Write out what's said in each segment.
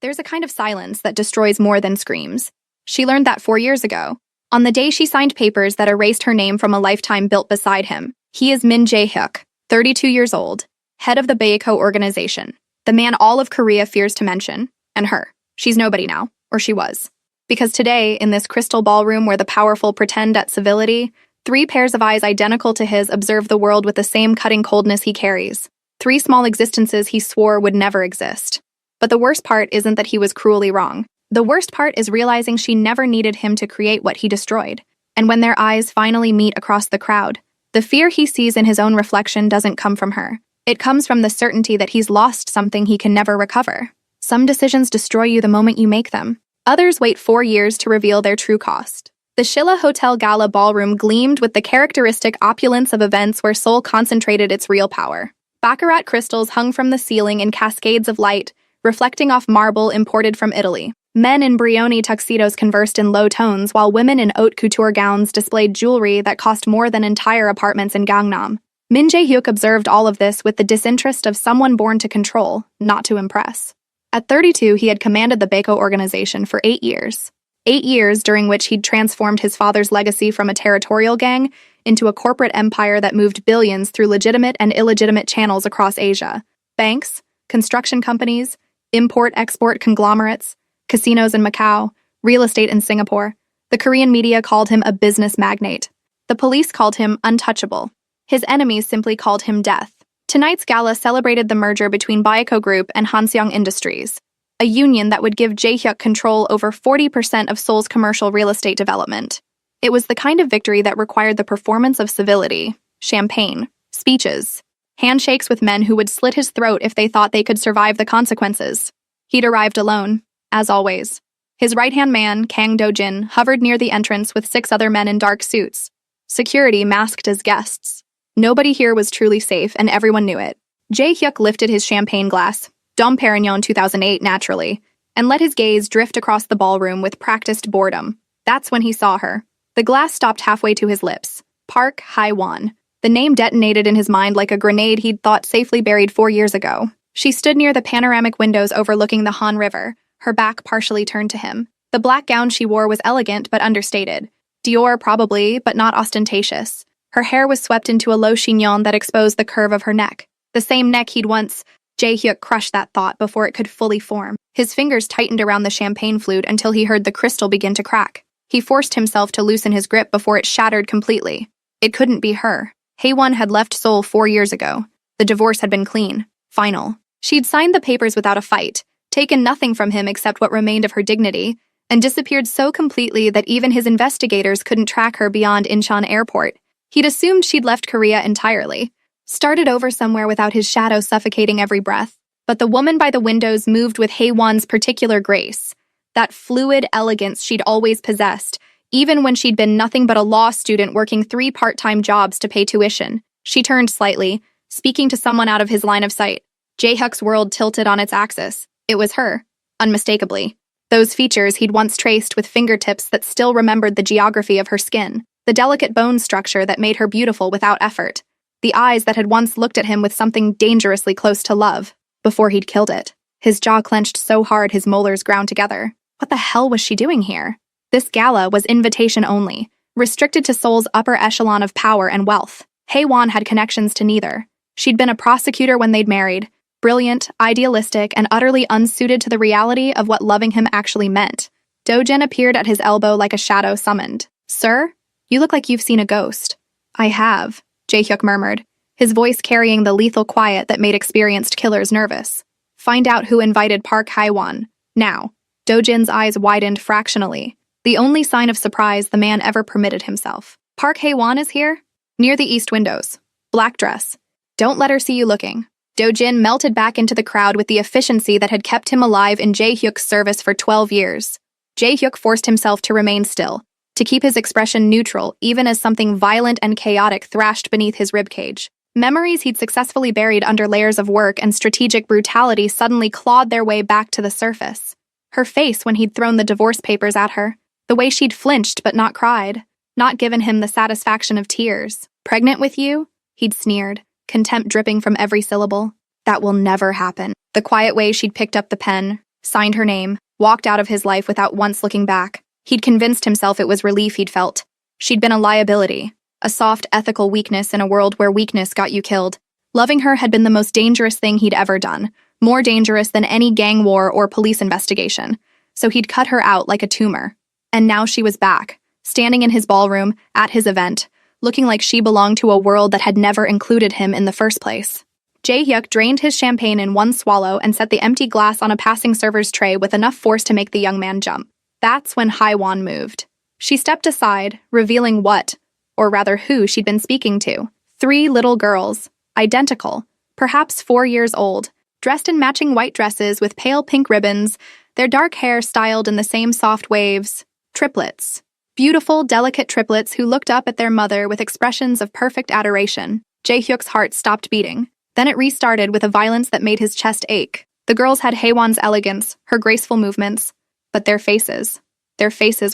There's a kind of silence that destroys more than screams. She learned that 4 years ago, on the day she signed papers that erased her name from a lifetime built beside him. He is Min Jae-hyuk, 32 years old, head of the Baeko organization, the man all of Korea fears to mention, and her. She's nobody now, or she was. Because today, in this crystal ballroom where the powerful pretend at civility, 3 pairs of eyes identical to his observe the world with the same cutting coldness he carries. 3 small existences he swore would never exist. But the worst part isn't that he was cruelly wrong. The worst part is realizing she never needed him to create what he destroyed. And when their eyes finally meet across the crowd, the fear he sees in his own reflection doesn't come from her. It comes from the certainty that he's lost something he can never recover. Some decisions destroy you the moment you make them. Others wait 4 years to reveal their true cost. The Shilla Hotel Gala Ballroom gleamed with the characteristic opulence of events where Seoul concentrated its real power. Baccarat crystals hung from the ceiling in cascades of light, reflecting off marble imported from Italy. Men in Brioni tuxedos conversed in low tones, while women in haute couture gowns displayed jewelry that cost more than entire apartments in Gangnam. Min Jae-hyuk observed all of this with the disinterest of someone born to control, not to impress. At 32, he had commanded the Baeko organization for 8 years. 8 years during which he'd transformed his father's legacy from a territorial gang into a corporate empire that moved billions through legitimate and illegitimate channels across Asia. Banks, construction companies, import-export conglomerates, casinos in Macau, real estate in Singapore. The Korean media called him a business magnate. The police called him untouchable. His enemies simply called him death. Tonight's gala celebrated the merger between Baeko Group and Hanseong Industries, a union that would give Jae-hyuk control over 40% of Seoul's commercial real estate development. It was the kind of victory that required the performance of civility, champagne, speeches, handshakes with men who would slit his throat if they thought they could survive the consequences. He'd arrived alone, as always. His right-hand man, Kang Do-jin, hovered near the entrance with 6 other men in dark suits. Security masked as guests. Nobody here was truly safe, and everyone knew it. Jae-hyuk lifted his champagne glass, Dom Perignon 2008 naturally, and let his gaze drift across the ballroom with practiced boredom. That's when he saw her. The glass stopped halfway to his lips. Park Hae-won. The name detonated in his mind like a grenade he'd thought safely buried 4 years ago. She stood near the panoramic windows overlooking the Han River, her back partially turned to him. The black gown she wore was elegant but understated. Dior probably, but not ostentatious. Her hair was swept into a low chignon that exposed the curve of her neck. The same neck he'd once... Jae-hyuk crushed that thought before it could fully form. His fingers tightened around the champagne flute until he heard the crystal begin to crack. He forced himself to loosen his grip before it shattered completely. It couldn't be her. Hae-won had left Seoul 4 years ago. The divorce had been clean. Final. She'd signed the papers without a fight, taken nothing from him except what remained of her dignity, and disappeared so completely that even his investigators couldn't track her beyond Incheon Airport. He'd assumed she'd left Korea entirely, started over somewhere without his shadow suffocating every breath. But the woman by the windows moved with Hae-won's particular grace, that fluid elegance she'd always possessed, even when she'd been nothing but a law student working 3 part-time jobs to pay tuition. She turned slightly, speaking to someone out of his line of sight. Jae-hyuk's world tilted on its axis. It was her, unmistakably. Those features he'd once traced with fingertips that still remembered the geography of her skin, the delicate bone structure that made her beautiful without effort, the eyes that had once looked at him with something dangerously close to love, before he'd killed it. His jaw clenched so hard his molars ground together. What the hell was she doing here? This gala was invitation only, restricted to Seoul's upper echelon of power and wealth. Hae-won had connections to neither. She'd been a prosecutor when they'd married, brilliant, idealistic, and utterly unsuited to the reality of what loving him actually meant. Do-jin appeared at his elbow like a shadow summoned. "Sir, you look like you've seen a ghost." "I have," Jae-hyuk murmured, his voice carrying the lethal quiet that made experienced killers nervous. "Find out who invited Park Hae-won. Now." Do-jin's eyes widened fractionally, the only sign of surprise the man ever permitted himself. "Park Hae-won is here?" "Near the east windows. Black dress. Don't let her see you looking." Do-jin melted back into the crowd with the efficiency that had kept him alive in Jae-hyuk's service for 12 years. Jae-hyuk forced himself to remain still, to keep his expression neutral even as something violent and chaotic thrashed beneath his ribcage. Memories he'd successfully buried under layers of work and strategic brutality suddenly clawed their way back to the surface. Her face when he'd thrown the divorce papers at her, the way she'd flinched but not cried, not given him the satisfaction of tears. "Pregnant with you?" he'd sneered, contempt dripping from every syllable. "That will never happen." The quiet way she'd picked up the pen, signed her name, walked out of his life without once looking back. He'd convinced himself it was relief he'd felt. She'd been a liability, a soft ethical weakness in a world where weakness got you killed. Loving her had been the most dangerous thing he'd ever done, more dangerous than any gang war or police investigation. So he'd cut her out like a tumor. And now she was back, standing in his ballroom, at his event, looking like she belonged to a world that had never included him in the first place. Jae-hyuk drained his champagne in one swallow and set the empty glass on a passing server's tray with enough force to make the young man jump. That's when Haewon moved. She stepped aside, revealing what, or rather who, she'd been speaking to. 3 little girls, identical, perhaps 4 years old, dressed in matching white dresses with pale pink ribbons, their dark hair styled in the same soft waves. Triplets. Beautiful, delicate triplets who looked up at their mother with expressions of perfect adoration. Jae-hyuk's heart stopped beating. Then it restarted with a violence that made his chest ache. The girls had Haewon's elegance, her graceful movements, but their faces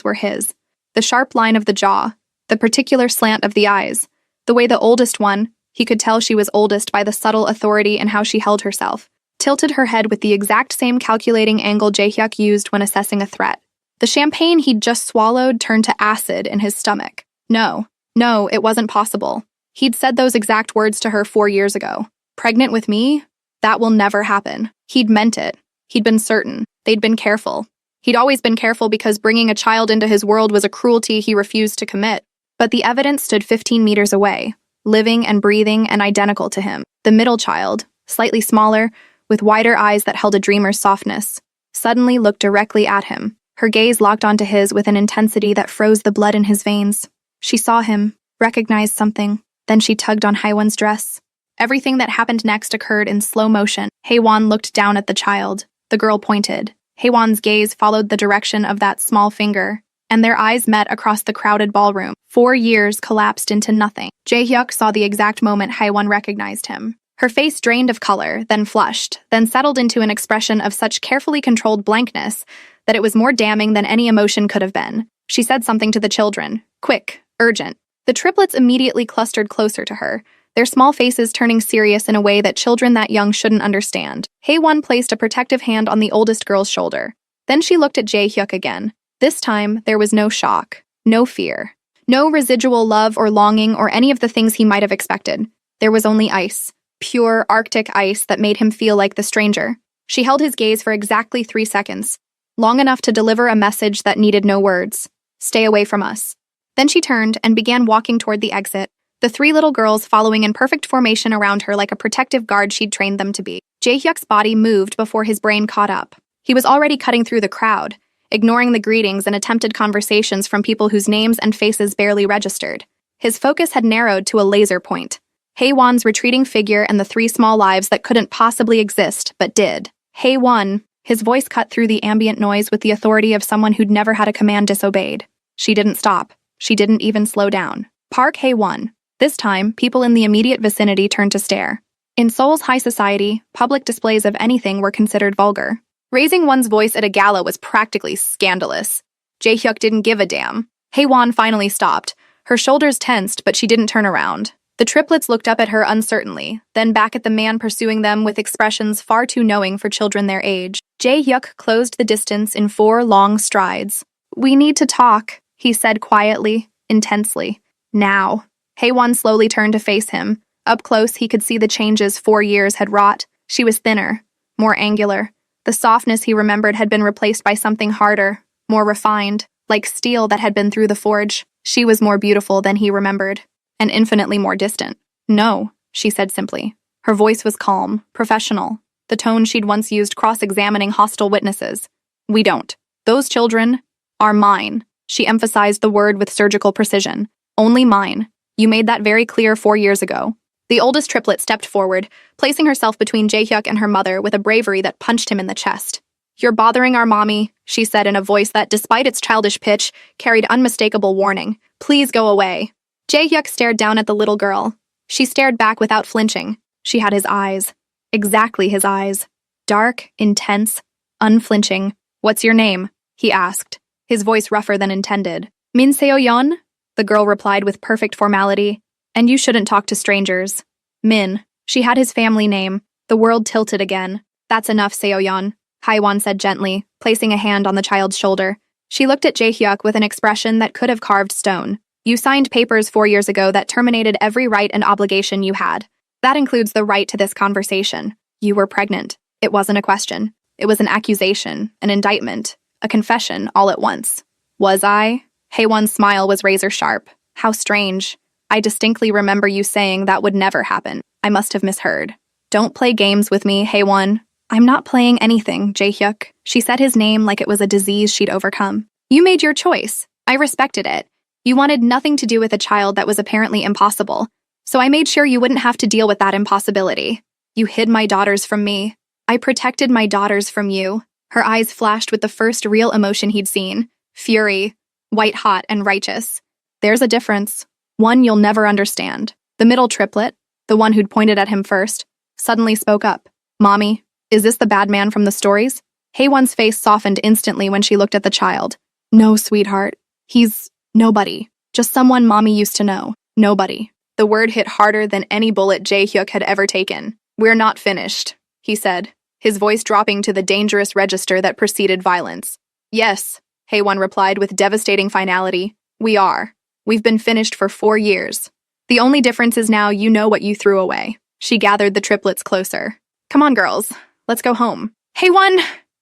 were his. The sharp line of the jaw, the particular slant of the eyes, the way the oldest one, he could tell she was oldest by the subtle authority in how she held herself, tilted her head with the exact same calculating angle Jae-hyuk used when assessing a threat. The champagne he'd just swallowed turned to acid in his stomach. No, it wasn't possible. He'd said those exact words to her 4 years ago. Pregnant with me? That will never happen. He'd meant it. He'd been certain. They'd been careful. He'd always been careful because bringing a child into his world was a cruelty he refused to commit. But the evidence stood 15 meters away, living and breathing and identical to him. The middle child, slightly smaller, with wider eyes that held a dreamer's softness, suddenly looked directly at him. Her gaze locked onto his with an intensity that froze the blood in his veins. She saw him, recognized something, then she tugged on Haewon's dress. Everything that happened next occurred in slow motion. Haewon looked down at the child. The girl pointed. Haewon's gaze followed the direction of that small finger, and their eyes met across the crowded ballroom. 4 years collapsed into nothing. Jae-hyuk saw the exact moment Haewon recognized him. Her face drained of color, then flushed, then settled into an expression of such carefully controlled blankness that it was more damning than any emotion could have been. She said something to the children. Quick, urgent. The triplets immediately clustered closer to her, their small faces turning serious in a way that children that young shouldn't understand. Haewon placed a protective hand on the oldest girl's shoulder. Then she looked at Jae-hyuk again. This time, there was no shock, no fear, no residual love or longing or any of the things he might have expected. There was only ice, pure Arctic ice that made him feel like the stranger. She held his gaze for exactly 3 seconds, long enough to deliver a message that needed no words. Stay away from us. Then she turned and began walking toward the exit, the 3 little girls following in perfect formation around her like a protective guard she'd trained them to be. Jae-hyuk's body moved before his brain caught up. He was already cutting through the crowd, ignoring the greetings and attempted conversations from people whose names and faces barely registered. His focus had narrowed to a laser point. Haewon's retreating figure and the 3 small lives that couldn't possibly exist, but did. Haewon, his voice cut through the ambient noise with the authority of someone who'd never had a command disobeyed. She didn't stop. She didn't even slow down. Park Haewon. This time, people in the immediate vicinity turned to stare. In Seoul's high society, public displays of anything were considered vulgar. Raising one's voice at a gala was practically scandalous. Jae-hyuk didn't give a damn. Haewon finally stopped. Her shoulders tensed, but she didn't turn around. The triplets looked up at her uncertainly, then back at the man pursuing them with expressions far too knowing for children their age. Jae-hyuk closed the distance in 4 long strides. "We need to talk," he said quietly, intensely. "Now." Haewon slowly turned to face him. Up close, he could see the changes 4 years had wrought. She was thinner, more angular. The softness he remembered had been replaced by something harder, more refined, like steel that had been through the forge. She was more beautiful than he remembered, and infinitely more distant. "No," she said simply. Her voice was calm, professional, the tone she'd once used cross-examining hostile witnesses. "We don't. Those children are mine." She emphasized the word with surgical precision. "Only mine. You made that very clear 4 years ago." The oldest triplet stepped forward, placing herself between Jae-hyuk and her mother with a bravery that punched him in the chest. "You're bothering our mommy," she said in a voice that, despite its childish pitch, carried unmistakable warning. "Please go away." Jae-hyuk stared down at the little girl. She stared back without flinching. She had his eyes. Exactly his eyes. Dark, intense, unflinching. "What's your name?" he asked, his voice rougher than intended. "Min Seo-yeon?" The girl replied with perfect formality. "And you shouldn't talk to strangers." Min. She had his family name. The world tilted again. "That's enough, Seo-yeon. Haiwan said gently, placing a hand on the child's shoulder. She looked at Jae-hyuk with an expression that could have carved stone. You signed papers 4 years ago that terminated every right and obligation you had. That includes the right to this conversation. You were pregnant. It wasn't a question. It was an accusation, an indictment, a confession all at once. Was I? Haewon's smile was razor sharp. How strange. I distinctly remember you saying that would never happen. I must have misheard. Don't play games with me, Haewon. I'm not playing anything, Jae-hyuk. She said his name like it was a disease she'd overcome. You made your choice. I respected it. You wanted nothing to do with a child that was apparently impossible, so I made sure you wouldn't have to deal with that impossibility. You hid my daughters from me. I protected my daughters from you. Her eyes flashed with the first real emotion he'd seen. Fury. White-hot and righteous. There's a difference. One you'll never understand. The middle triplet, the one who'd pointed at him first, suddenly spoke up. Mommy, is this the bad man from the stories? Haewon's face softened instantly when she looked at the child. No, sweetheart. He's nobody. Just someone Mommy used to know. Nobody. The word hit harder than any bullet Jae-hyuk had ever taken. We're not finished, he said, his voice dropping to the dangerous register that preceded violence. Yes, Haewon replied with devastating finality. We are. We've been finished for 4 years. The only difference is now you know what you threw away. She gathered the triplets closer. Come on, girls. Let's go home. Haewon!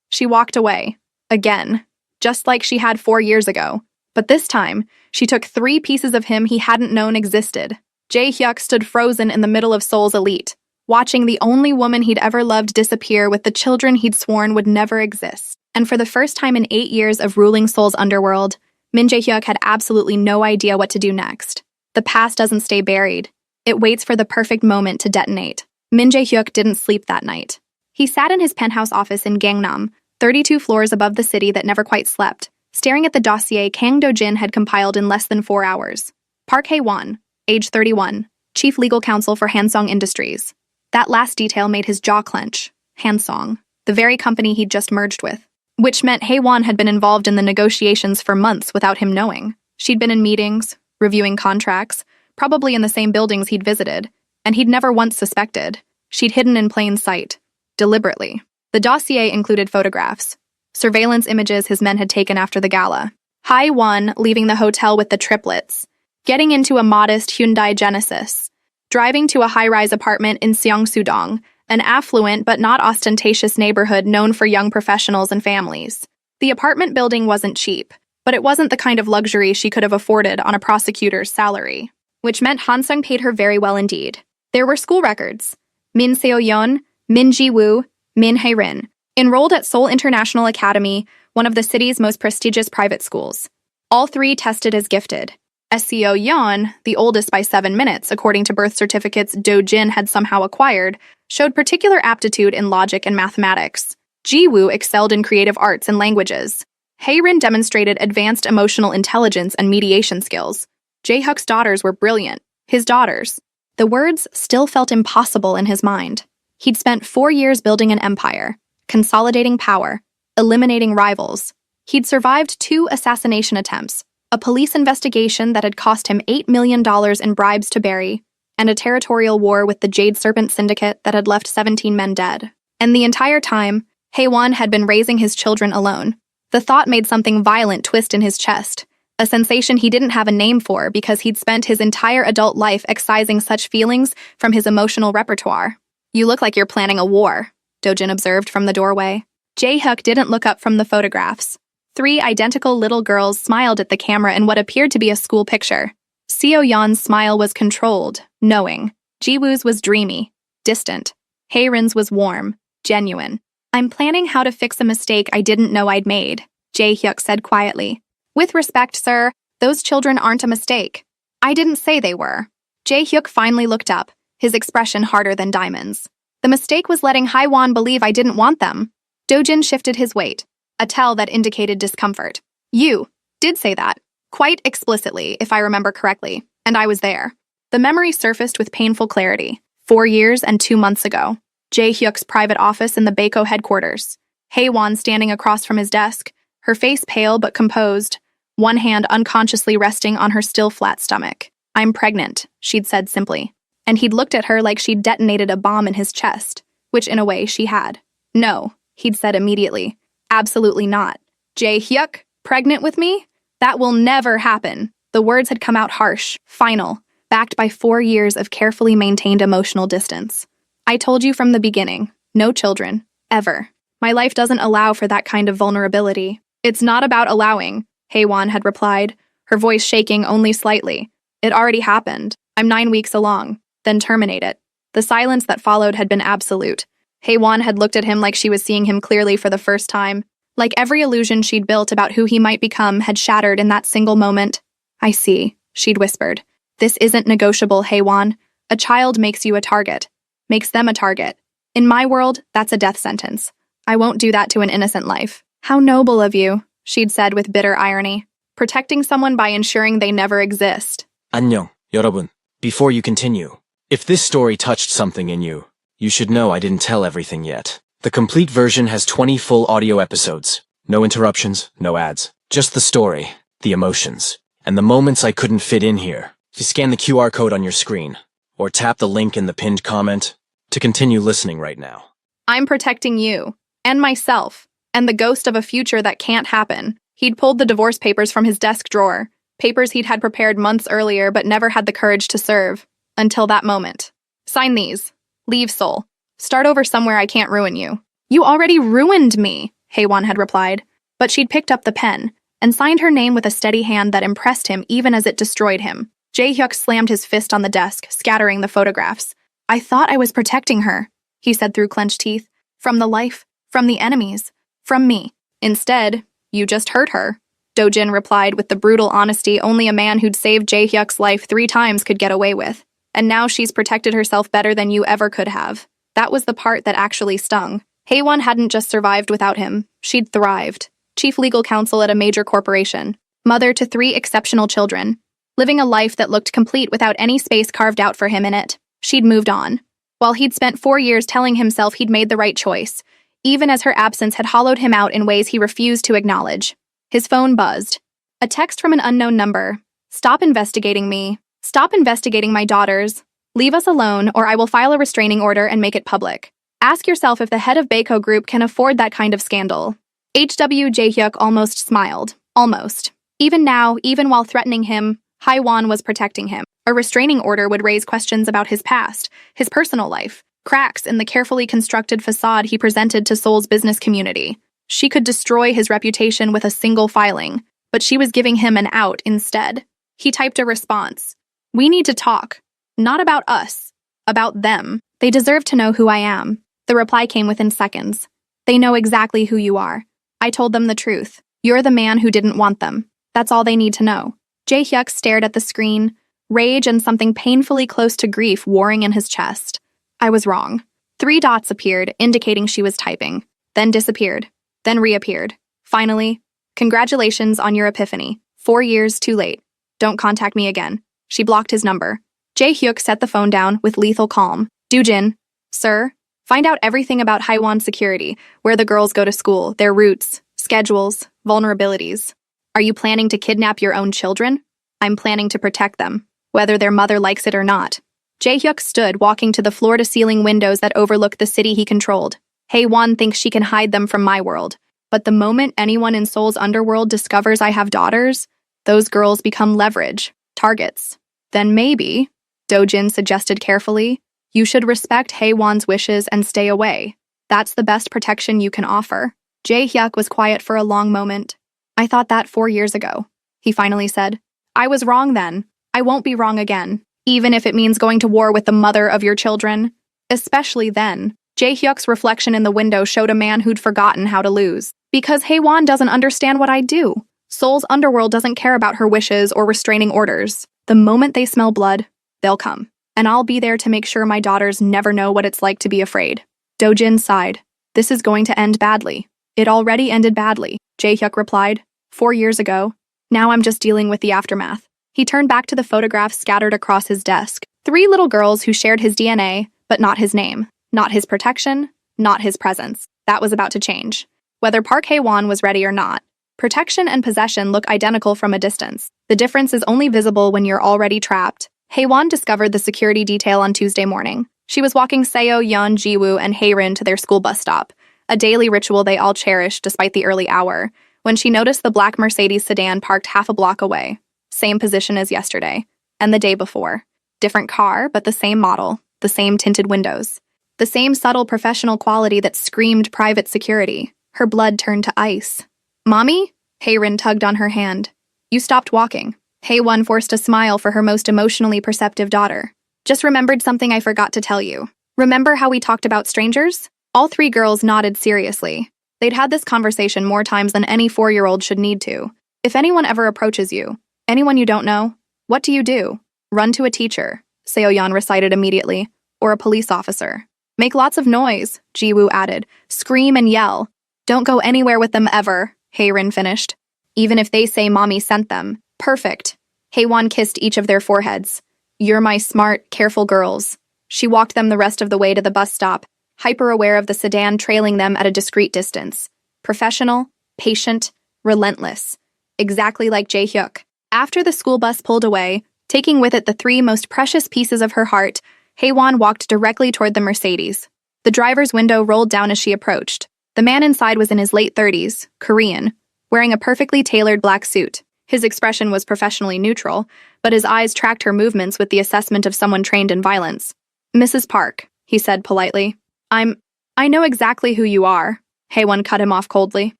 She walked away. Again. Just like she had 4 years ago. But this time, she took 3 pieces of him he hadn't known existed. Jae-hyuk stood frozen in the middle of Seoul's elite, watching the only woman he'd ever loved disappear with the children he'd sworn would never exist. And for the first time in 8 years of ruling Seoul's underworld, Min Jae-hyuk had absolutely no idea what to do next. The past doesn't stay buried. It waits for the perfect moment to detonate. Min Jae-hyuk didn't sleep that night. He sat in his penthouse office in Gangnam, 32 floors above the city that never quite slept, staring at the dossier Kang Do-jin had compiled in less than 4 hours. Park Hae-won, age 31, chief legal counsel for Hansong Industries. That last detail made his jaw clench. Hansong, the very company he'd just merged with. Which meant Hae-won had been involved in the negotiations for months without him knowing. She'd been in meetings, reviewing contracts, probably in the same buildings he'd visited, and he'd never once suspected. She'd hidden in plain sight, deliberately. The dossier included photographs, surveillance images his men had taken after the gala. Hae-won leaving the hotel with the triplets, getting into a modest Hyundai Genesis, driving to a high-rise apartment in Seongsu-dong, an affluent but not ostentatious neighborhood known for young professionals and families. The apartment building wasn't cheap, but it wasn't the kind of luxury she could have afforded on a prosecutor's salary, which meant Hansung paid her very well indeed. There were school records. Min Seo-yeon, Min Ji-woo, Min Hae-rin, enrolled at Seoul International Academy, one of the city's most prestigious private schools. All 3 tested as gifted. Seo-yeon, the oldest by 7 minutes according to birth certificates Do-jin had somehow acquired, showed particular aptitude in logic and mathematics. Ji-woo excelled in creative arts and languages. Hae-rin demonstrated advanced emotional intelligence and mediation skills. Jae-hyuk's daughters were brilliant. His daughters. The words still felt impossible in his mind. He'd spent 4 years building an empire, consolidating power, eliminating rivals. He'd survived 2 assassination attempts, a police investigation that had cost him $8 million in bribes to bury, and a territorial war with the Jade Serpent Syndicate that had left 17 men dead. And the entire time, Hae-won had been raising his children alone. The thought made something violent twist in his chest, a sensation he didn't have a name for because he'd spent his entire adult life excising such feelings from his emotional repertoire. You look like you're planning a war, Do-jin observed from the doorway. Jae-hyuk didn't look up from the photographs. 3 identical little girls smiled at the camera in what appeared to be a school picture. Seo-yeon's smile was controlled, knowing. Ji-woo's was dreamy, distant. Hae-rin's was warm, genuine. I'm planning how to fix a mistake I didn't know I'd made, Jae-hyuk said quietly. With respect, sir, those children aren't a mistake. I didn't say they were. Jae-hyuk finally looked up, his expression harder than diamonds. The mistake was letting Hae-won believe I didn't want them. Do-jin shifted his weight, a tell that indicated discomfort. You did say that, quite explicitly, if I remember correctly, and I was there. The memory surfaced with painful clarity. 4 years and 2 months ago. Jae-hyuk's private office in the Baeko headquarters. Hae-won standing across from his desk, her face pale but composed, one hand unconsciously resting on her still flat stomach. I'm pregnant, she'd said simply. And he'd looked at her like she'd detonated a bomb in his chest, which in a way she had. No, He'd said immediately. Absolutely not. Jae-hyuk, pregnant with me? That will never happen. The words had come out harsh, final, backed by 4 years of carefully maintained emotional distance. I told you from the beginning, no children, ever. My life doesn't allow for that kind of vulnerability. It's not about allowing, Haewon had replied, her voice shaking only slightly. It already happened. I'm 9 weeks along. Then terminate it. The silence that followed had been absolute. Haewon had looked at him like she was seeing him clearly for the first time. Like every illusion she'd built about who he might become had shattered in that single moment. I see, she'd whispered. This isn't negotiable, Haewon. A child makes you a target. Makes them a target. In my world, that's a death sentence. I won't do that to an innocent life. How noble of you, she'd said with bitter irony. Protecting someone by ensuring they never exist. 안녕, 여러분. Before you continue, if this story touched something in you, you should know I didn't tell everything yet. The complete version has 20 full audio episodes. No interruptions, no ads. Just the story, the emotions, and the moments I couldn't fit in here. If you scan the QR code on your screen, or tap the link in the pinned comment, to continue listening right now. I'm protecting you, and myself, and the ghost of a future that can't happen. He'd pulled the divorce papers from his desk drawer, papers he'd had prepared months earlier but never had the courage to serve. Until that moment. Sign these. Leave, Seoul. Start over somewhere I can't ruin you. You already ruined me, Haewon had replied. But she'd picked up the pen and signed her name with a steady hand that impressed him even as it destroyed him. Jae-hyuk slammed his fist on the desk, scattering the photographs. I thought I was protecting her, he said through clenched teeth. From the life, from the enemies, from me. Instead, you just hurt her. Do-jin replied with the brutal honesty only a man who'd saved Jae-hyuk's life 3 times could get away with. And now she's protected herself better than you ever could have. That was the part that actually stung. Haewon hadn't just survived without him. She'd thrived. Chief legal counsel at a major corporation. Mother to 3 exceptional children. Living a life that looked complete without any space carved out for him in it. She'd moved on. While he'd spent 4 years telling himself he'd made the right choice, even as her absence had hollowed him out in ways he refused to acknowledge. His phone buzzed. A text from an unknown number. Stop investigating me. Stop investigating my daughters. Leave us alone, or I will file a restraining order and make it public. Ask yourself if the head of Baeko Group can afford that kind of scandal. H.W. Jae-hyuk almost smiled. Almost. Even now, even while threatening him, Haewon was protecting him. A restraining order would raise questions about his past, his personal life, cracks in the carefully constructed facade he presented to Seoul's business community. She could destroy his reputation with a single filing, but she was giving him an out instead. He typed a response. We need to talk. Not about us. About them. They deserve to know who I am. The reply came within seconds. They know exactly who you are. I told them the truth. You're the man who didn't want them. That's all they need to know. Jae-hyuk stared at the screen, rage and something painfully close to grief warring in his chest. I was wrong. 3 dots appeared, indicating she was typing, then disappeared, then reappeared. Finally, congratulations on your epiphany. 4 years too late. Don't contact me again. She blocked his number. Jae-hyuk set the phone down with lethal calm. Do-jin, sir, find out everything about Haewon security, where the girls go to school, their routes, schedules, vulnerabilities. Are you planning to kidnap your own children? I'm planning to protect them, whether their mother likes it or not. Jae-hyuk stood walking to the floor-to-ceiling windows that overlook the city he controlled. Haewon thinks she can hide them from my world, but the moment anyone in Seoul's underworld discovers I have daughters, those girls become leverage, targets. Then maybe, Do-jin suggested carefully, you should respect Haewon's wishes and stay away. That's the best protection you can offer. Jae-hyuk was quiet for a long moment. I thought that 4 years ago, he finally said. I was wrong then. I won't be wrong again, even if it means going to war with the mother of your children. Especially then. Jae-hyuk's reflection in the window showed a man who'd forgotten how to lose. Because Haewon doesn't understand what I do. Seoul's underworld doesn't care about her wishes or restraining orders. The moment they smell blood, they'll come. And I'll be there to make sure my daughters never know what it's like to be afraid. Do-jin sighed. This is going to end badly. It already ended badly, Jae-hyuk replied. 4 years ago. Now I'm just dealing with the aftermath. He turned back to the photographs scattered across his desk. 3 little girls who shared his DNA, but not his name. Not his protection, not his presence. That was about to change. Whether Park Haewon was ready or not, protection and possession look identical from a distance. The difference is only visible when you're already trapped. Haewon discovered the security detail on Tuesday morning. She was walking Seo, Yeon, Jiwoo, and Haerin to their school bus stop, a daily ritual they all cherished despite the early hour, when she noticed the black Mercedes sedan parked half a block away. Same position as yesterday, and the day before. Different car, but the same model, the same tinted windows. The same subtle professional quality that screamed private security. Her blood turned to ice. "Mommy?" Hayrin tugged on her hand. "You stopped walking." Haewon forced a smile for her most emotionally perceptive daughter. "Just remembered something I forgot to tell you. Remember how we talked about strangers?" All three girls nodded seriously. They'd had this conversation more times than any 4-year-old should need to. If anyone ever approaches you, anyone you don't know, what do? Run to a teacher, Seoyeon recited immediately, or a police officer. "Make lots of noise," Jiwoo added. "Scream and yell. Don't go anywhere with them ever," Hayrin finished. "Even if they say mommy sent them." "Perfect." Haewon kissed each of their foreheads. "You're my smart, careful girls." She walked them the rest of the way to the bus stop, hyper-aware of the sedan trailing them at a discreet distance. Professional, patient, relentless. Exactly like Jae-hyuk. After the school bus pulled away, taking with it the 3 most precious pieces of her heart, Haewon walked directly toward the Mercedes. The driver's window rolled down as she approached. The man inside was in his late 30s, Korean, wearing a perfectly tailored black suit. His expression was professionally neutral, but his eyes tracked her movements with the assessment of someone trained in violence. "Mrs. Park," he said politely. I know exactly who you are," Haewon cut him off coldly.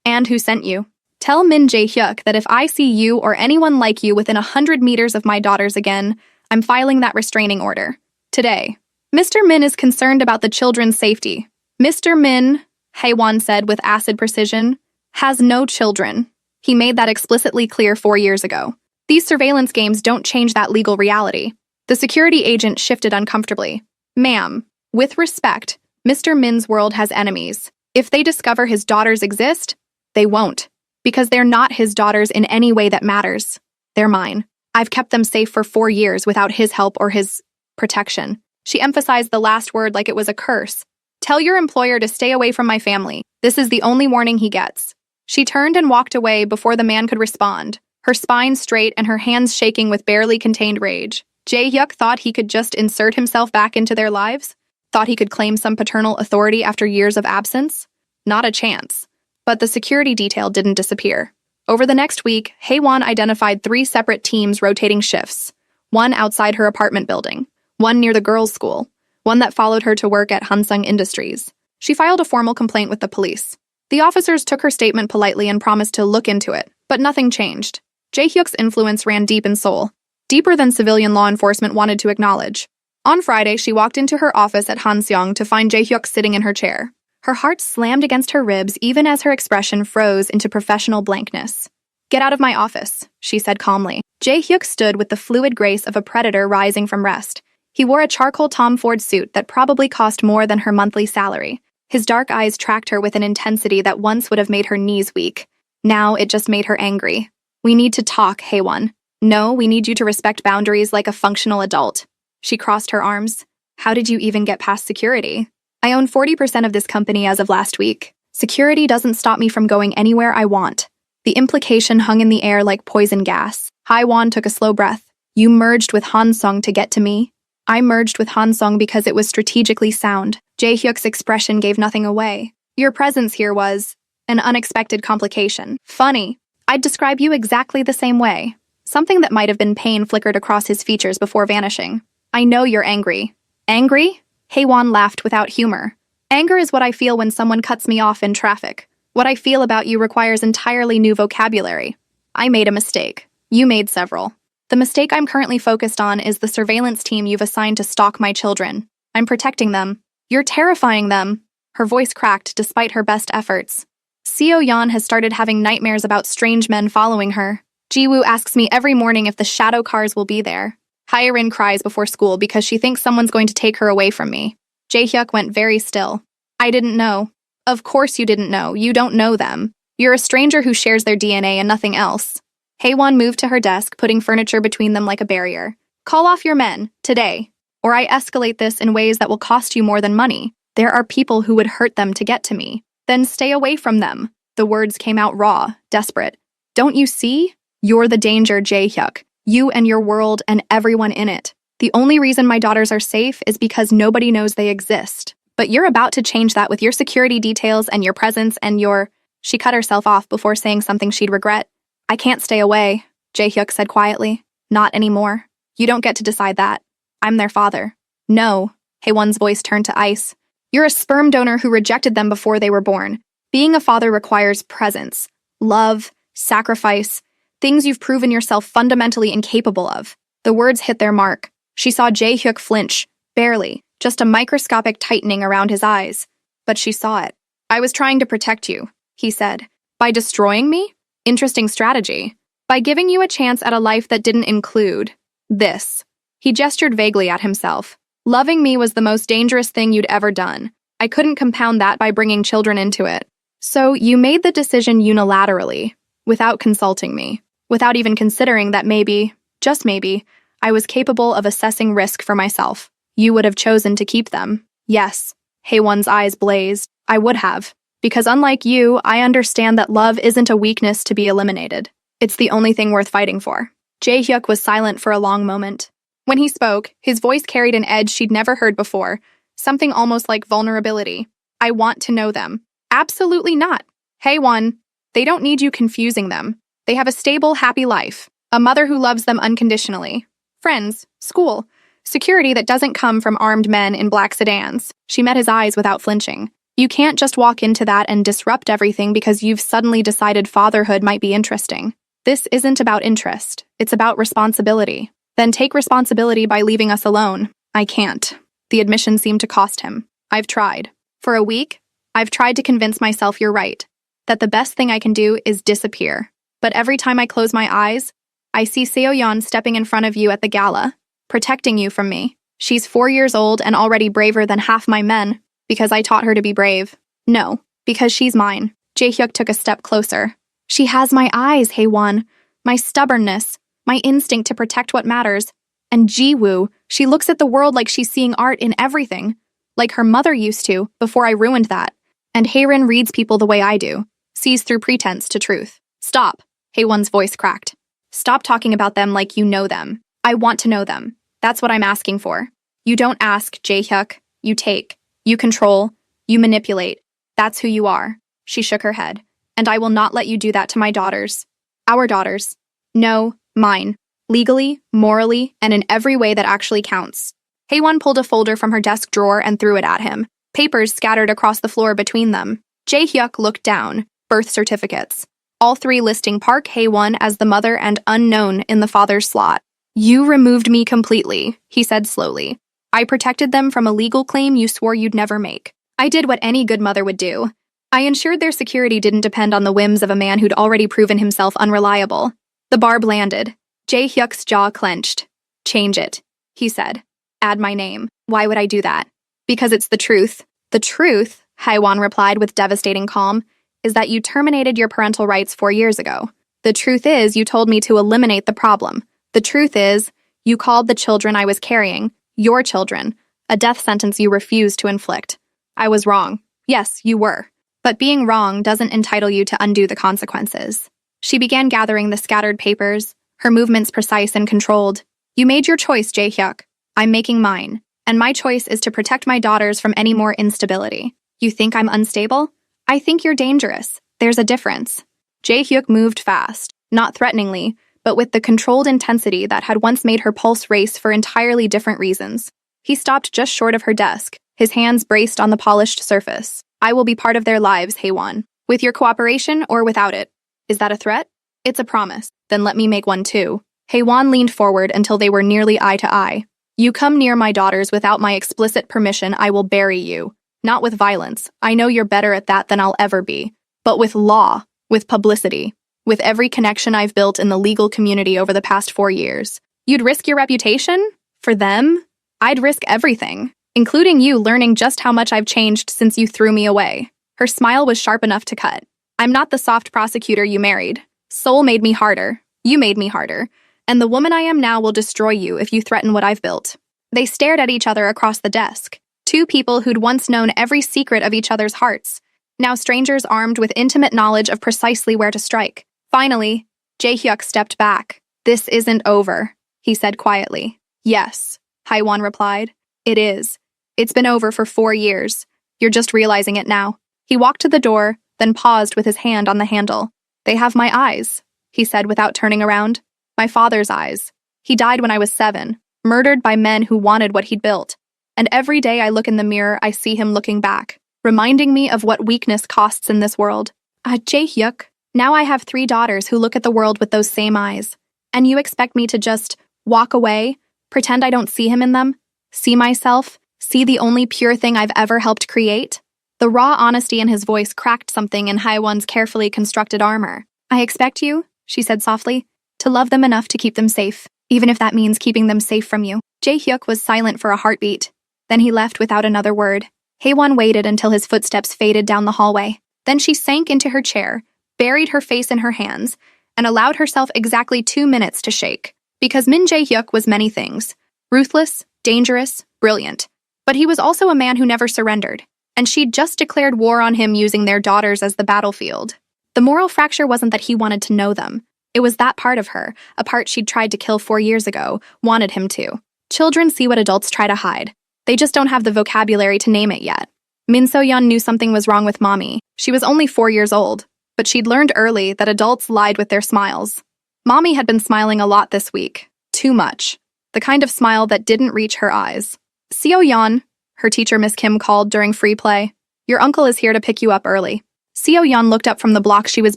"And who sent you. Tell Min Jae-hyuk that if I see you or anyone like you within 100 meters of my daughters again, I'm filing that restraining order. Today." "Mr. Min is concerned about the children's safety." "Mr. Min," Haewon said with acid precision, "has no children. He made that explicitly clear 4 years ago. These surveillance games don't change that legal reality." The security agent shifted uncomfortably. "Ma'am, with respect, Mr. Min's world has enemies. If they discover his daughters exist, they won't. Because they're not his daughters in any way that matters. They're mine. I've kept them safe for 4 years without his help or his protection." She emphasized the last word like it was a curse. "Tell your employer to stay away from my family. This is the only warning he gets." She turned and walked away before the man could respond, her spine straight and her hands shaking with barely contained rage. Jae-hyuk thought he could just insert himself back into their lives? Thought he could claim some paternal authority after years of absence? Not a chance. But the security detail didn't disappear. Over the next week, Haewon identified 3 separate teams rotating shifts. One outside her apartment building, one near the girls' school, one that followed her to work at Hansung Industries. She filed a formal complaint with the police. The officers took her statement politely and promised to look into it, but nothing changed. Jae-hyuk's influence ran deep in Seoul, deeper than civilian law enforcement wanted to acknowledge. On Friday, she walked into her office at Hanseong to find Jae-hyuk sitting in her chair. Her heart slammed against her ribs even as her expression froze into professional blankness. "Get out of my office," she said calmly. Jae-hyuk stood with the fluid grace of a predator rising from rest. He wore a charcoal Tom Ford suit that probably cost more than her monthly salary. His dark eyes tracked her with an intensity that once would have made her knees weak. Now it just made her angry. "We need to talk, Haewon. No, we need you to respect boundaries like a functional adult." She crossed her arms. "How did you even get past security? I own 40% of this company as of last week. Security doesn't stop me from going anywhere I want." The implication hung in the air like poison gas. Haewon took a slow breath. "You merged with Hansung to get to me?" "I merged with Hansung because it was strategically sound." Jae-hyuk's expression gave nothing away. "Your presence here was an unexpected complication." "Funny. I'd describe you exactly the same way." Something that might have been pain flickered across his features before vanishing. "I know you're angry." "Angry?" Haewon laughed without humor. "Anger is what I feel when someone cuts me off in traffic. What I feel about you requires entirely new vocabulary. I made a mistake. You made several. The mistake I'm currently focused on is the surveillance team you've assigned to stalk my children. I'm protecting them. You're terrifying them." Her voice cracked despite her best efforts. "Seo-yeon has started having nightmares about strange men following her. Jiwoo asks me every morning if the shadow cars will be there. Hyerin cries before school because she thinks someone's going to take her away from me." Jae-hyuk went very still. "I didn't know." "Of course you didn't know. You don't know them. You're a stranger who shares their DNA and nothing else." Haewon moved to her desk, putting furniture between them like a barrier. "Call off your men, today, or I escalate this in ways that will cost you more than money. There are people who would hurt them to get to me. Then stay away from them." The words came out raw, desperate. "Don't you see? You're the danger, Jae-hyuk. You and your world and everyone in it. The only reason my daughters are safe is because nobody knows they exist. But you're about to change that with your security details and your presence and your... She cut herself off before saying something she'd regret. I can't stay away, Jae-hyuk said quietly. Not anymore. You don't get to decide that. I'm their father. No. Haewon's voice turned to ice. You're a sperm donor who rejected them before they were born. Being a father requires presence, love, sacrifice, things you've proven yourself fundamentally incapable of. The words hit their mark. She saw Jae-hyuk flinch, barely, just a microscopic tightening around his eyes. But she saw it. I was trying to protect you, he said. By destroying me? Interesting strategy. By giving you a chance at a life that didn't include this. He gestured vaguely at himself. Loving me was the most dangerous thing you'd ever done. I couldn't compound that by bringing children into it. So you made the decision unilaterally, without consulting me, without even considering that maybe, just maybe, I was capable of assessing risk for myself. You would have chosen to keep them. Yes. Haewon's eyes blazed. I would have. Because unlike you, I understand that love isn't a weakness to be eliminated. It's the only thing worth fighting for. Jae-hyuk was silent for a long moment. When he spoke, his voice carried an edge she'd never heard before, something almost like vulnerability. I want to know them. Absolutely not. Haewon, they don't need you confusing them. They have a stable, happy life. A mother who loves them unconditionally. Friends, school, security that doesn't come from armed men in black sedans. She met his eyes without flinching. You can't just walk into that and disrupt everything because you've suddenly decided fatherhood might be interesting. This isn't about interest. It's about responsibility. Then take responsibility by leaving us alone. I can't. The admission seemed to cost him. I've tried. For a week, I've tried to convince myself you're right, that the best thing I can do is disappear. But every time I close my eyes, I see Seo-yeon stepping in front of you at the gala, protecting you from me. She's 4 years old and already braver than half my men, because I taught her to be brave. No, because she's mine. Jae-hyuk took a step closer. She has my eyes, Haewon. My stubbornness, my instinct to protect what matters. And Ji-woo, she looks at the world like she's seeing art in everything. Like her mother used to, before I ruined that. And Haerin reads people the way I do, sees through pretense to truth. Stop, Haewon's voice cracked. Stop talking about them like you know them. I want to know them. That's what I'm asking for. You don't ask, Jae-hyuk. You take. You control. You manipulate. That's who you are. She shook her head. And I will not let you do that to my daughters. Our daughters. No, mine. Legally, morally, and in every way that actually counts. Haewon pulled a folder from her desk drawer and threw it at him. Papers scattered across the floor between them. Jae-hyuk looked down. Birth certificates. All 3 listing Park Haewon as the mother and unknown in the father's slot. You removed me completely, he said slowly. I protected them from a legal claim you swore you'd never make. I did what any good mother would do. I ensured their security didn't depend on the whims of a man who'd already proven himself unreliable. The barb landed. Jae-hyuk's jaw clenched. Change it, he said. Add my name. Why would I do that? Because it's the truth. The truth, Haewon replied with devastating calm, is that you terminated your parental rights 4 years ago. The truth is you told me to eliminate the problem. The truth is you called the children I was carrying, your children, a death sentence you refused to inflict. I was wrong. Yes, you were. But being wrong doesn't entitle you to undo the consequences. She began gathering the scattered papers, her movements precise and controlled. You made your choice, Jae-hyuk. I'm making mine. And my choice is to protect my daughters from any more instability. You think I'm unstable? I think you're dangerous. There's a difference. Jae-hyuk moved fast, not threateningly, but with the controlled intensity that had once made her pulse race for entirely different reasons. He stopped just short of her desk, his hands braced on the polished surface. I will be part of their lives, Haewon. With your cooperation or without it. Is that a threat? It's a promise. Then let me make one too. Haewon leaned forward until they were nearly eye to eye. You come near my daughters without my explicit permission, I will bury you. Not with violence. I know you're better at that than I'll ever be. But with law, with publicity, with every connection I've built in the legal community over the past 4 years. You'd risk your reputation? For them? I'd risk everything, including you learning just how much I've changed since you threw me away. Her smile was sharp enough to cut. I'm not the soft prosecutor you married. Soul made me harder. You made me harder. And the woman I am now will destroy you if you threaten what I've built. They stared at each other across the desk. 2 people who'd once known every secret of each other's hearts. Now strangers armed with intimate knowledge of precisely where to strike. Finally, Jae-hyuk stepped back. This isn't over, he said quietly. Yes, Haewon replied. It is. It's been over for 4 years. You're just realizing it now. He walked to the door, then paused with his hand on the handle. They have my eyes, he said without turning around. My father's eyes. He died when I was 7, murdered by men who wanted what he'd built. And every day I look in the mirror, I see him looking back, reminding me of what weakness costs in this world. Jae-hyuk, now I have 3 daughters who look at the world with those same eyes. And you expect me to just walk away, pretend I don't see him in them, see myself, see the only pure thing I've ever helped create? The raw honesty in his voice cracked something in Haewon's carefully constructed armor. I expect you, she said softly, to love them enough to keep them safe, even if that means keeping them safe from you. Jae-hyuk was silent for a heartbeat. Then he left without another word. Haewon waited until his footsteps faded down the hallway. Then she sank into her chair, buried her face in her hands, and allowed herself exactly 2 minutes to shake. Because Min Jae-hyuk was many things. Ruthless, dangerous, brilliant. But he was also a man who never surrendered. And she'd just declared war on him using their daughters as the battlefield. The moral fracture wasn't that he wanted to know them. It was that part of her, a part she'd tried to kill 4 years ago, wanted him to. Children see what adults try to hide. They just don't have the vocabulary to name it yet. Min So-yeon knew something was wrong with Mommy. She was only 4 years old, but she'd learned early that adults lied with their smiles. Mommy had been smiling a lot this week. Too much. The kind of smile that didn't reach her eyes. Seo-yeon, her teacher Miss Kim called during free play. Your uncle is here to pick you up early. Seo-yeon looked up from the block she was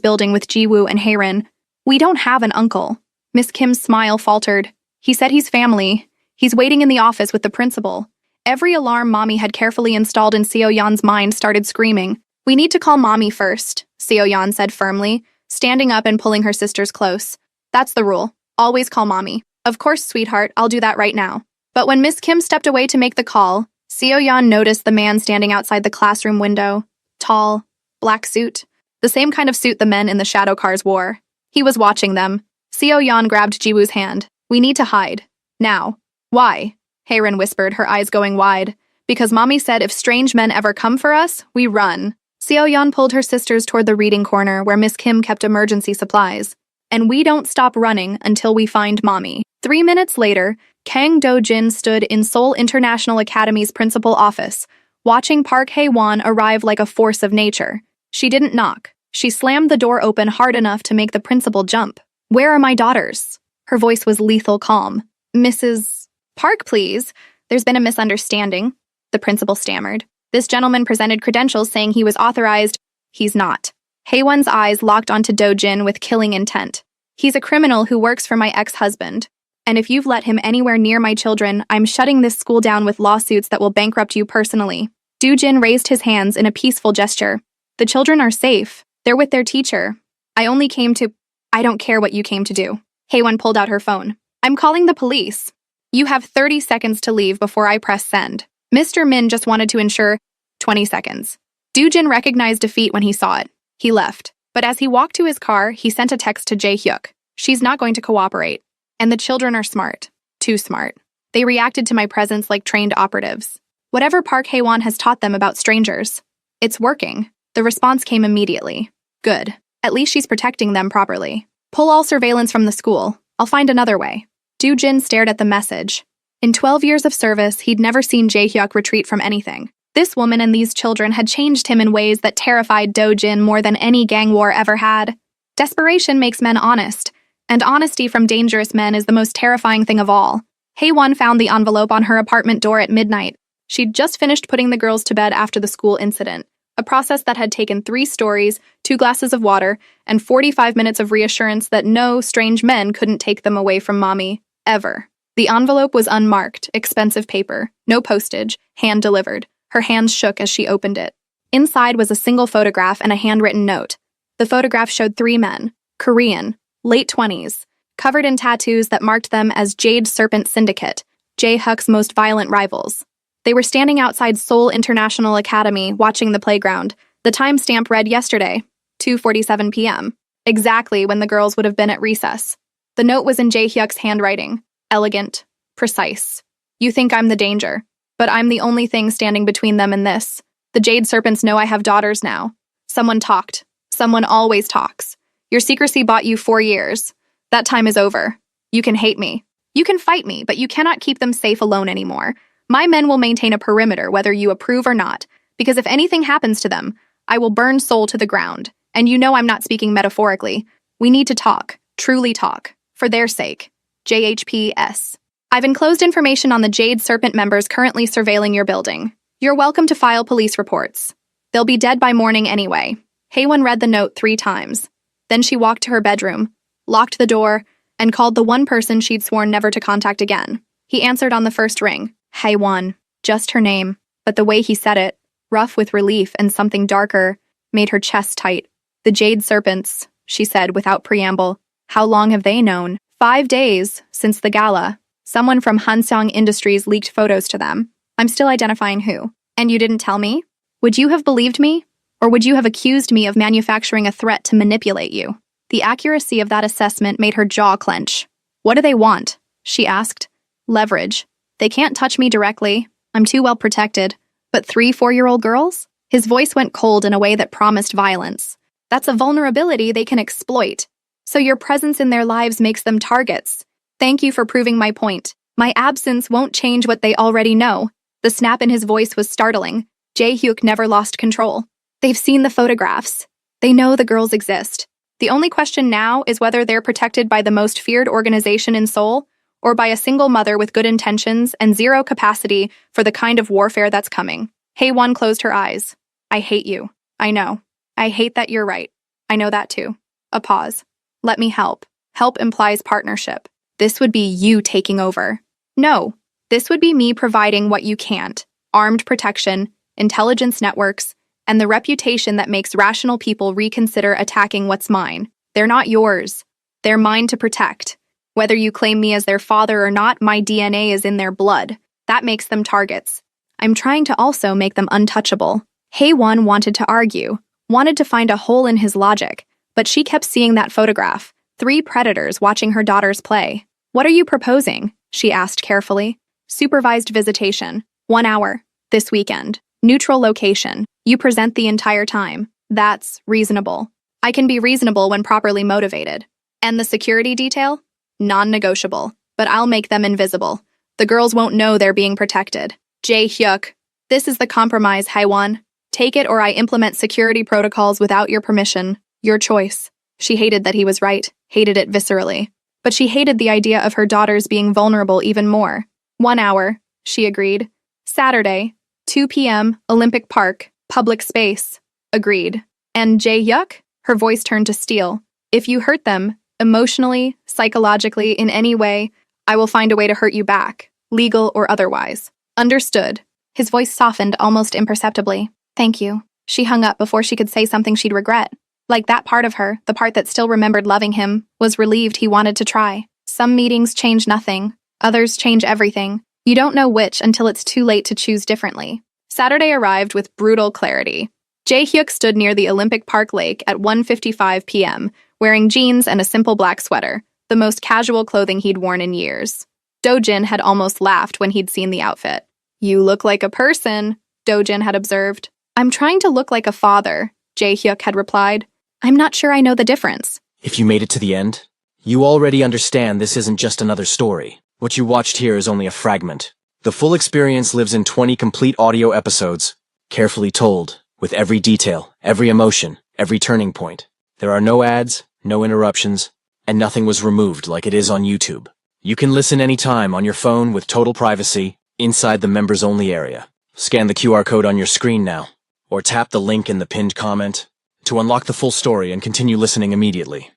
building with Ji-woo and Haerin. We don't have an uncle. Miss Kim's smile faltered. He said he's family. He's waiting in the office with the principal. Every alarm Mommy had carefully installed in Seo-yeon's mind started screaming. We need to call Mommy first, Seo-yeon said firmly, standing up and pulling her sisters close. That's the rule. Always call Mommy. Of course, sweetheart, I'll do that right now. But when Miss Kim stepped away to make the call, Seo-yeon noticed the man standing outside the classroom window. Tall, black suit. The same kind of suit the men in the shadow cars wore. He was watching them. Seo-yeon grabbed Ji-woo's hand. We need to hide. Now. Why? Haerin whispered, her eyes going wide. Because Mommy said if strange men ever come for us, we run. Seo-yeon pulled her sisters toward the reading corner where Miss Kim kept emergency supplies. And we don't stop running until we find Mommy. 3 minutes later, Kang Do-jin stood in Seoul International Academy's principal office, watching Park Hae-won arrive like a force of nature. She didn't knock. She slammed the door open hard enough to make the principal jump. Where are my daughters? Her voice was lethal calm. Mrs. Park, please. There's been a misunderstanding, the principal stammered. This gentleman presented credentials saying he was authorized. He's not. Haewon's eyes locked onto Do-jin with killing intent. He's a criminal who works for my ex-husband. And if you've let him anywhere near my children, I'm shutting this school down with lawsuits that will bankrupt you personally. Do-jin raised his hands in a peaceful gesture. The children are safe. They're with their teacher. I don't care what you came to do. Haewon pulled out her phone. I'm calling the police. You have 30 seconds to leave before I press send. Mr. Min just wanted to ensure 20 seconds. Do-jin recognized defeat when he saw it. He left. But as he walked to his car, he sent a text to Jae-hyuk. She's not going to cooperate. And the children are smart. Too smart. They reacted to my presence like trained operatives. Whatever Park Hae-won has taught them about strangers. It's working. The response came immediately. Good. At least she's protecting them properly. Pull all surveillance from the school. I'll find another way. Do-jin stared at the message. In 12 years of service, he'd never seen Jae-hyuk retreat from anything. This woman and these children had changed him in ways that terrified Do-jin more than any gang war ever had. Desperation makes men honest, and honesty from dangerous men is the most terrifying thing of all. Hae-won found the envelope on her apartment door at midnight. She'd just finished putting the girls to bed after the school incident, a process that had taken 3 stories, 2 glasses of water, and 45 minutes of reassurance that no strange men couldn't take them away from Mommy, ever. The envelope was unmarked, expensive paper, no postage, hand-delivered. Her hands shook as she opened it. Inside was a single photograph and a handwritten note. The photograph showed 3 men, Korean, late 20s, covered in tattoos that marked them as Jade Serpent Syndicate, Jae-hyuk's most violent rivals. They were standing outside Seoul International Academy watching the playground. The timestamp read yesterday, 2:47 p.m., exactly when the girls would have been at recess. The note was in Jae-hyuk's handwriting, elegant, precise. You think I'm the danger, but I'm the only thing standing between them and this. The Jade Serpents know I have daughters now. Someone talked. Someone always talks. Your secrecy bought you 4 years. That time is over. You can hate me. You can fight me, but you cannot keep them safe alone anymore. My men will maintain a perimeter whether you approve or not. Because if anything happens to them, I will burn Seoul to the ground. And you know I'm not speaking metaphorically. We need to talk, truly talk, for their sake. JHPS. I've enclosed information on the Jade Serpent members currently surveilling your building. You're welcome to file police reports. They'll be dead by morning anyway. Haewon read the note 3 times. Then she walked to her bedroom, locked the door, and called the one person she'd sworn never to contact again. He answered on the first ring. Haewon. Just her name. But the way he said it, rough with relief and something darker, made her chest tight. The Jade Serpents, she said without preamble. How long have they known? 5 days, since the gala. Someone from Hansong Industries leaked photos to them. I'm still identifying who. And you didn't tell me? Would you have believed me? Or would you have accused me of manufacturing a threat to manipulate you? The accuracy of that assessment made her jaw clench. What do they want? She asked. Leverage. They can't touch me directly. I'm too well protected. But 3 4-year-old girls? His voice went cold in a way that promised violence. That's a vulnerability they can exploit. So your presence in their lives makes them targets. Thank you for proving my point. My absence won't change what they already know. The snap in his voice was startling. Jae-hyuk never lost control. They've seen the photographs. They know the girls exist. The only question now is whether they're protected by the most feared organization in Seoul, or by a single mother with good intentions and zero capacity for the kind of warfare that's coming. Haewon closed her eyes. I hate you. I know. I hate that you're right. I know that too. A pause. Let me help. Help implies partnership. This would be you taking over. No. This would be me providing what you can't. Armed protection, intelligence networks, and the reputation that makes rational people reconsider attacking what's mine. They're not yours. They're mine to protect. Whether you claim me as their father or not, my DNA is in their blood. That makes them targets. I'm trying to also make them untouchable. Haewon wanted to argue, wanted to find a hole in his logic, but she kept seeing that photograph, 3 predators watching her daughters play. What are you proposing? She asked carefully. Supervised visitation. 1 hour. This weekend. Neutral location. You present the entire time. That's reasonable. I can be reasonable when properly motivated. And the security detail? Non-negotiable. But I'll make them invisible. The girls won't know they're being protected. Jae-hyuk. This is the compromise, Haewon. Take it or I implement security protocols without your permission. Your choice. She hated that he was right, hated it viscerally. But she hated the idea of her daughters being vulnerable even more. 1 hour, she agreed. Saturday, 2 p.m., Olympic Park, public space. Agreed. And Jae-hyuk? Her voice turned to steel. If you hurt them, emotionally, psychologically, in any way, I will find a way to hurt you back, legal or otherwise. Understood. His voice softened almost imperceptibly. Thank you. She hung up before she could say something she'd regret. Like that part of her, the part that still remembered loving him, was relieved he wanted to try. Some meetings change nothing. Others change everything. You don't know which until it's too late to choose differently. Saturday arrived with brutal clarity. Jae-hyuk stood near the Olympic Park lake at 1:55 p.m., wearing jeans and a simple black sweater, the most casual clothing he'd worn in years. Dojin had almost laughed when he'd seen the outfit. You look like a person, Dojin had observed. I'm trying to look like a father, Jae-hyuk had replied. I'm not sure I know the difference. If you made it to the end, you already understand this isn't just another story. What you watched here is only a fragment. The full experience lives in 20 complete audio episodes, carefully told, with every detail, every emotion, every turning point. There are no ads, no interruptions, and nothing was removed like it is on YouTube. You can listen anytime on your phone with total privacy, inside the members-only area. Scan the QR code on your screen now, or tap the link in the pinned comment to unlock the full story and continue listening immediately.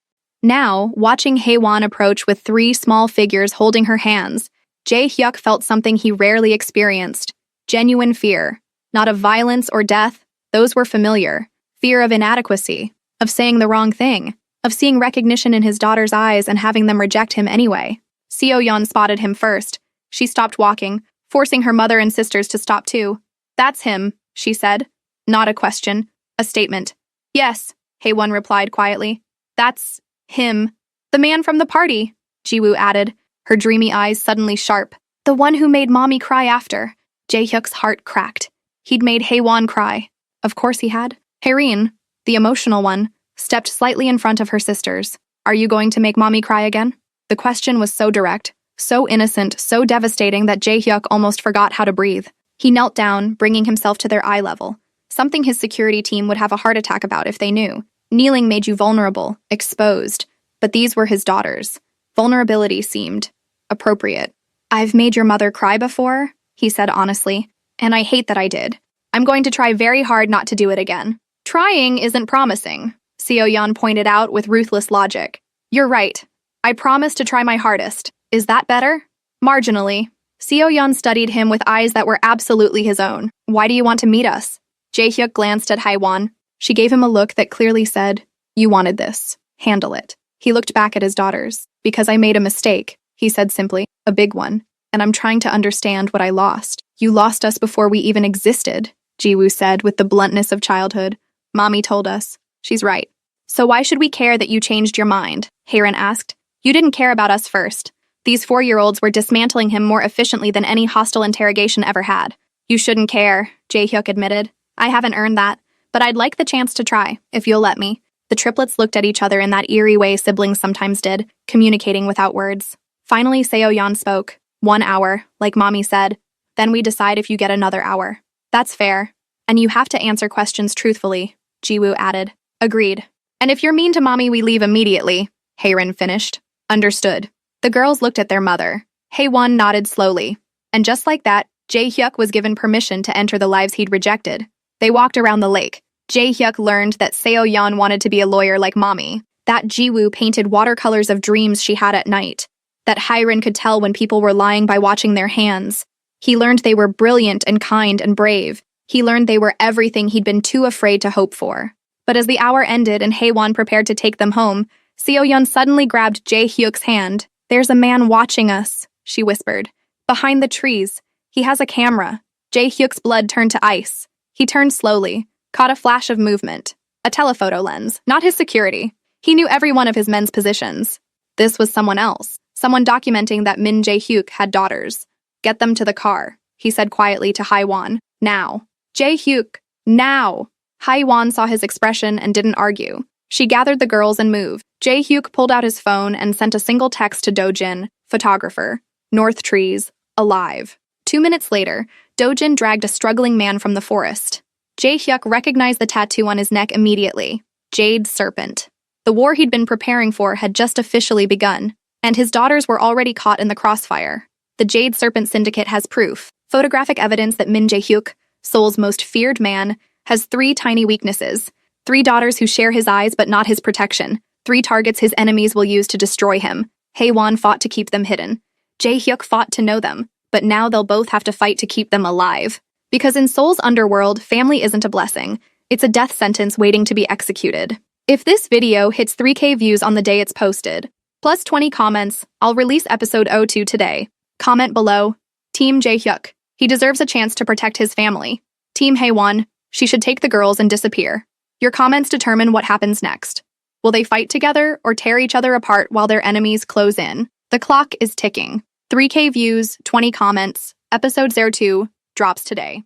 Now, watching Haewon approach with 3 small figures holding her hands, Jae-hyuk felt something he rarely experienced. Genuine fear. Not of violence or death, those were familiar. Fear of inadequacy, of saying the wrong thing, of seeing recognition in his daughter's eyes and having them reject him anyway. Seo-yeon spotted him first. She stopped walking, forcing her mother and sisters to stop too. That's him, she said. Not a question, a statement. Yes, Haewon replied quietly. That's him. The man from the party, Jiwoo added, her dreamy eyes suddenly sharp. The one who made mommy cry after. Jae-hyuk's heart cracked. He'd made Haewon cry. Of course he had. Haerin, the emotional one, stepped slightly in front of her sisters. Are you going to make mommy cry again? The question was so direct, so innocent, so devastating that Jae-hyuk almost forgot how to breathe. He knelt down, bringing himself to their eye level, Something his security team would have a heart attack about if they knew. Kneeling made you vulnerable, exposed. But these were his daughters. Vulnerability seemed appropriate. "I've made your mother cry before," he said honestly, "and I hate that I did. I'm going to try very hard not to do it again." "Trying isn't promising," Seo-yeon pointed out with ruthless logic. "You're right. I promise to try my hardest. Is that better?" "Marginally." Seo-yeon studied him with eyes that were absolutely his own. "Why do you want to meet us?" Jae-hyuk glanced at Haewon. She gave him a look that clearly said, "You wanted this. Handle it." He looked back at his daughters. "Because I made a mistake," he said simply, "a big one. And I'm trying to understand what I lost." "You lost us before we even existed," Jiwoo said with the bluntness of childhood. "Mommy told us." "She's right." "So why should we care that you changed your mind?" Haerin asked. "You didn't care about us first." These 4-year-olds were dismantling him more efficiently than any hostile interrogation ever had. "You shouldn't care," Jae-hyuk admitted. "I haven't earned that, but I'd like the chance to try, if you'll let me." The triplets looked at each other in that eerie way siblings sometimes did, communicating without words. Finally, Seo-yeon spoke. "1 hour, like Mommy said. Then we decide if you get another hour." "That's fair. And you have to answer questions truthfully," Jiwoo added. "Agreed. And if you're mean to Mommy, we leave immediately," Haerin finished. "Understood." The girls looked at their mother. Haewon nodded slowly. And just like that, Jae-hyuk was given permission to enter the lives he'd rejected. They walked around the lake. Jae-hyuk learned that Seo-yeon wanted to be a lawyer like Mommy, that Jiwoo painted watercolors of dreams she had at night, that Haerin could tell when people were lying by watching their hands. He learned they were brilliant and kind and brave. He learned they were everything he'd been too afraid to hope for. But as the hour ended and Haewon prepared to take them home, Seo-yeon suddenly grabbed Jae-hyuk's hand. "There's a man watching us," she whispered. "Behind the trees. He has a camera." Jae-hyuk's blood turned to ice. He turned slowly, caught a flash of movement. A telephoto lens, not his security. He knew every one of his men's positions. This was someone else, someone documenting that Min Jae-hyuk had daughters. "Get them to the car," he said quietly to Haewon. "Now." "Jae-hyuk, now!" Haewon saw his expression and didn't argue. She gathered the girls and moved. Jae-hyuk pulled out his phone and sent a single text to Dojin, photographer. "North trees, alive." 2 minutes later, Dojin dragged a struggling man from the forest. Jae-hyuk recognized the tattoo on his neck immediately. Jade Serpent. The war he'd been preparing for had just officially begun, and his daughters were already caught in the crossfire. The Jade Serpent Syndicate has proof, photographic evidence that Min Jae-hyuk, Seoul's most feared man, has 3 tiny weaknesses. 3 daughters who share his eyes but not his protection. 3 targets his enemies will use to destroy him. Haewon fought to keep them hidden. Jae-hyuk fought to know them, but now they'll both have to fight to keep them alive. Because in Seoul's underworld, family isn't a blessing. It's a death sentence waiting to be executed. If this video hits 3K views on the day it's posted, plus 20 comments, I'll release episode 02 today. Comment below. Team Jae-hyuk. He deserves a chance to protect his family. Team Haewon. She should take the girls and disappear. Your comments determine what happens next. Will they fight together or tear each other apart while their enemies close in? The clock is ticking. 3K views, 20 comments. Episode 02 drops today.